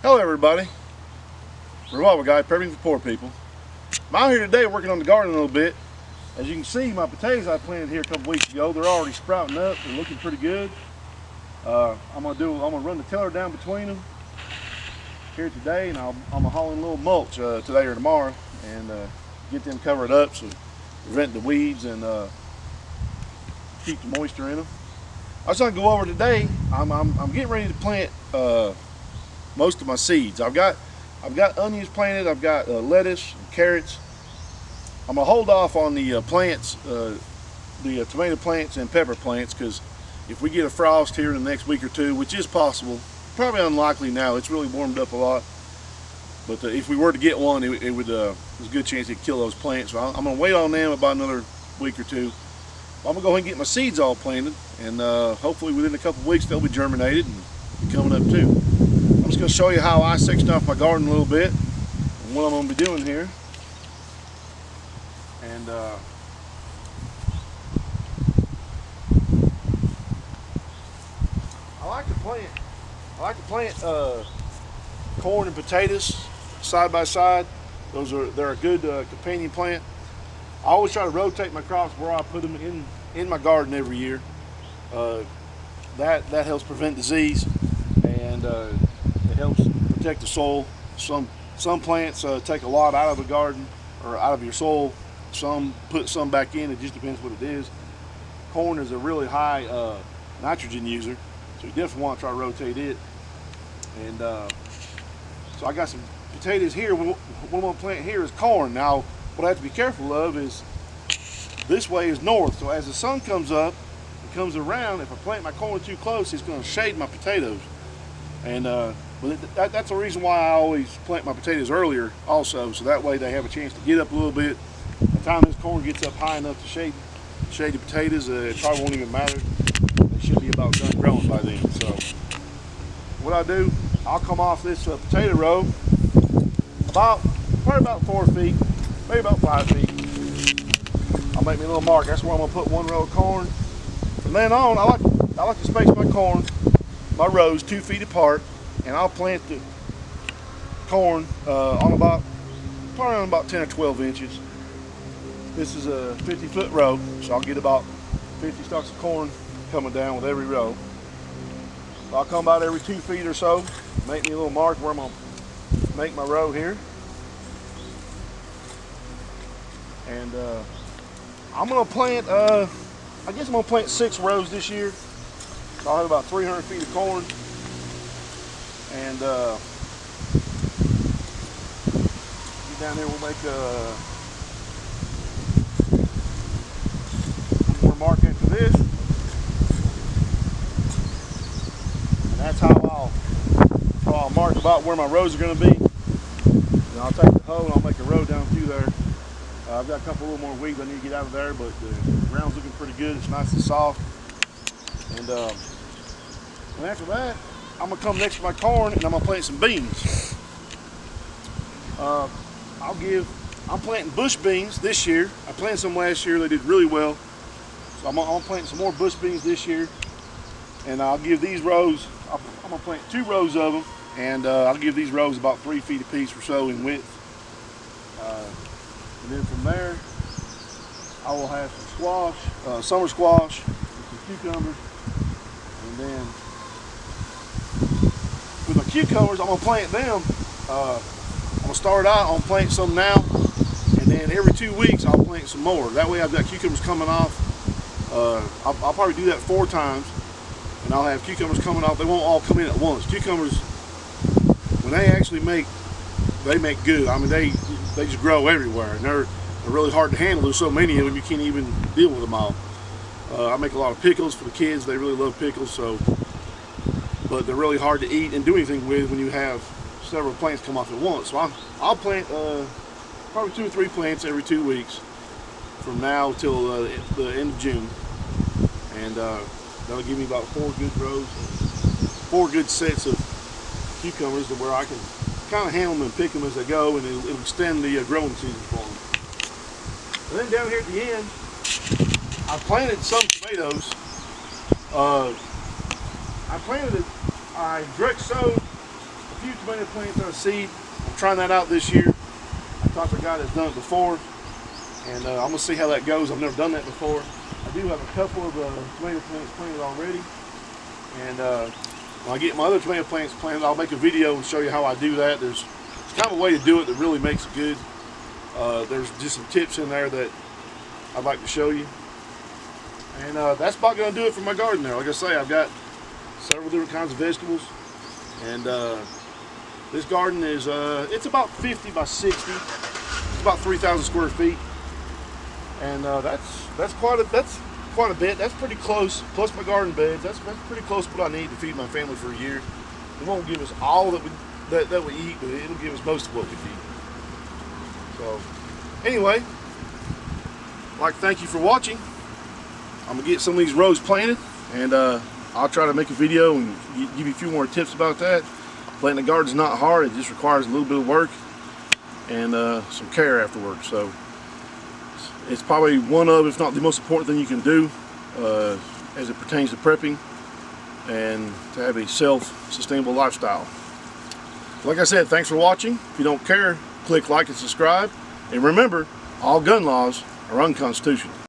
Hello everybody, Revolver Guy, prepping for poor people. I'm out here today working on the garden a little bit. As you can see, my potatoes I planted here a couple weeks ago, they're already sprouting up and looking pretty good. I'm gonna run the tiller down between them here today, and I'm gonna haul in a little mulch today or tomorrow and get them covered up so prevent the weeds and keep the moisture in them. I was gonna go over today. I'm getting ready to plant most of my seeds. I've got onions planted. I've got lettuce, and carrots. I'm gonna hold off on the plants, the tomato plants and pepper plants, because if we get a frost here in the next week or two, which is possible, probably unlikely now. It's really warmed up a lot, but if we were to get one, it would there's a good chance it'd kill those plants. So I'm gonna wait on them about another week or two. I'm gonna go ahead and get my seeds all planted, and hopefully within a couple of weeks they'll be germinated and be coming up too. I'm just going to show you how I section off my garden a little bit and what I'm going to be doing here. And I like to plant corn and potatoes side by side. They're a good companion plant. I always try to rotate my crops where I put them in my garden every year. That helps prevent disease, and it helps protect the soil. Some plants take a lot out of the garden or out of your soil. Some put some back in. It just depends what it is. Corn is a really high nitrogen user, so you definitely want to try to rotate it. And so I got some potatoes here. What I'm going to plant here is corn. Now, what I have to be careful of is this way is north. So as the sun comes up and comes around, if I plant my corn too close, it's going to shade my potatoes. And but that's the reason why I always plant my potatoes earlier also, so that way they have a chance to get up a little bit. By the time this corn gets up high enough to shade the potatoes, it probably won't even matter. They should be about done growing by then. So what I do, I'll come off this potato row probably about 4 feet, maybe about 5 feet. I'll make me a little mark. That's where I'm gonna put one row of corn. From then on, I like to space my rows 2 feet apart, and I'll plant the corn on probably on about 10 or 12 inches. This is a 50-foot row, so I'll get about 50 stalks of corn coming down with every row. So I'll come about every 2 feet or so, make me a little mark where I'm gonna make my row here. And I'm gonna plant, I guess I'm gonna plant 6 rows this year. So I'll have about 300 feet of corn. And get down there, we'll make one more mark after this. And that's how I'll mark about where my rows are gonna be. And I'll take the hoe and I'll make a row down through there. I've got a little more weeds I need to get out of there, but the ground's looking pretty good. It's nice and soft. And after that, I'm gonna come next to my corn and I'm gonna plant some beans. I'm planting bush beans this year. I planted some last year, they did really well. So I'm gonna plant some more bush beans this year. And I'll give these rows, I'm gonna plant 2 rows of them, and I'll give these rows about 3 feet apiece or so in width. And then from there, I will have some squash, summer squash, some cucumbers, and then with my cucumbers, I'm gonna plant them. I'm gonna start out on planting some now, and then every 2 weeks I'll plant some more. That way I've got cucumbers coming off. I'll probably do that 4 times, and I'll have cucumbers coming off. They won't all come in at once. Cucumbers, when they actually they make good. I mean, they just grow everywhere, and they're really hard to handle. There's so many of them you can't even deal with them all. I make a lot of pickles for the kids. They really love pickles, but they're really hard to eat and do anything with when you have several plants come off at once. So I'll plant probably 2 or 3 plants every 2 weeks from now till the end of June, and that'll give me about 4 good rows, 4 good sets of cucumbers to where I can kind of handle them and pick them as they go, and it'll extend the growing season for them. And then down here at the end, I planted some tomatoes. I direct sowed a few tomato plants out of seed. I'm trying that out this year. I talked to a guy that's done it before, and I'm gonna see how that goes. I've never done that before. I do have a couple of tomato plants planted already, and when I get my other tomato plants planted, I'll make a video and show you how I do that. There's kind of a way to do it that really makes it good. There's just some tips in there that I'd like to show you. And that's about going to do it for my garden there. Like I say, I've got several different kinds of vegetables. And this garden is, it's about 50 by 60. It's about 3,000 square feet. And that's quite a bit. That's pretty close. Plus my garden beds, that's pretty close to what I need to feed my family for a year. It won't give us all that we eat, but it'll give us most of what we eat. So, anyway, I'd like to thank you for watching. I'm gonna get some of these rows planted, and I'll try to make a video and give you a few more tips about that. Planting a garden is not hard. It just requires a little bit of work and some care afterwards. So it's probably one of, if not the most important thing you can do as it pertains to prepping and to have a self-sustainable lifestyle. Like I said, thanks for watching. If you don't care, click like and subscribe. And remember, all gun laws are unconstitutional.